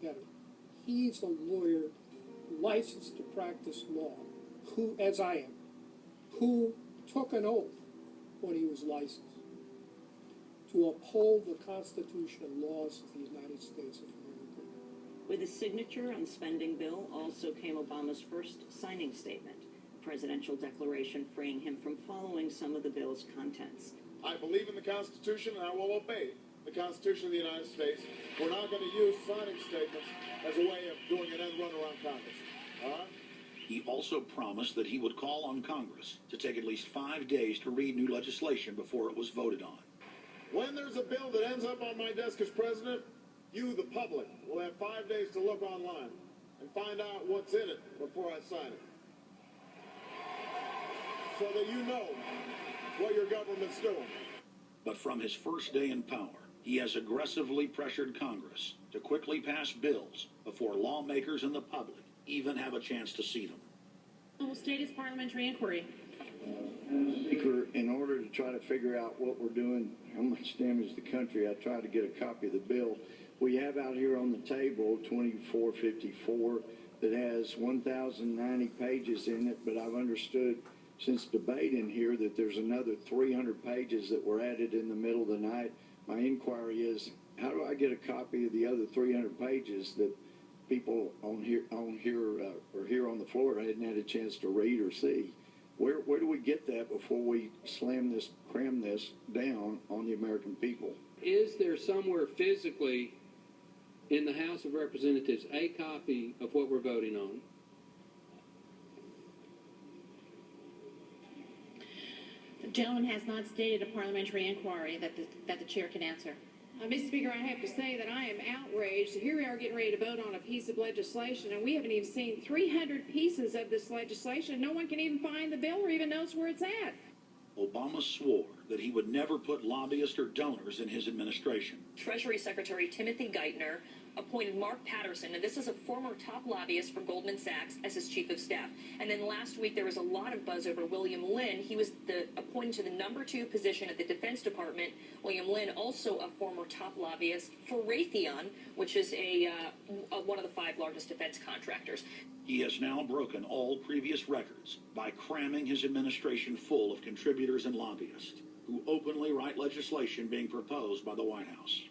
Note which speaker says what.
Speaker 1: better. He's a lawyer licensed to practice law, who, as I am, who took an oath when he was licensed to uphold the Constitution and laws of the United States of America.
Speaker 2: With his signature on the spending bill also came Obama's first signing statement, a presidential declaration freeing him from following some of the bill's contents.
Speaker 3: I believe in the Constitution and I will obey the Constitution of the United States. We're not going to use signing statements as a way of doing an end run around Congress. All right?
Speaker 4: He also promised that he would call on Congress to take at least 5 days to read new legislation before it was voted on.
Speaker 3: When there's a bill that ends up on my desk as president, you, the public, will have 5 days to look online and find out what's in it before I sign it. So that you know what your government's doing.
Speaker 4: But from his first day in power, he has aggressively pressured Congress to quickly pass bills before lawmakers and the public even have a chance to see them.
Speaker 5: Will state his parliamentary inquiry.
Speaker 6: Speaker, in order to try to figure out what we're doing, how much damage the country, I tried to get a copy of the bill. We have out here on the table 2454 that has 1,090 pages in it, but I've understood since debating here that there's another 300 pages that were added in the middle of the night. My inquiry is, how do I get a copy of the other 300 pages that people on here or here on the floor hadn't had a chance to read or see? Where do we get that before we cram this down on the American people?
Speaker 7: Is there somewhere physically in the House of Representatives a copy of what we're voting on?
Speaker 5: The gentleman has not stated a parliamentary inquiry that the chair can answer.
Speaker 8: Mr. Speaker, I have to say that I am outraged. Here we are getting ready to vote on a piece of legislation, and we haven't even seen 300 pieces of this legislation. No one can even find the bill or even knows where it's at.
Speaker 4: Obama swore that he would never put lobbyists or donors in his administration.
Speaker 9: Treasury Secretary Timothy Geithner appointed Mark Patterson, and this is a former top lobbyist for Goldman Sachs, as his chief of staff. And then last week there was a lot of buzz over William Lynn. He was appointed to the #2 position at the Defense Department. William Lynn, also a former top lobbyist for Raytheon, which is one of the 5 largest defense contractors.
Speaker 4: He has now broken all previous records by cramming his administration full of contributors and lobbyists who openly write legislation being proposed by the White House.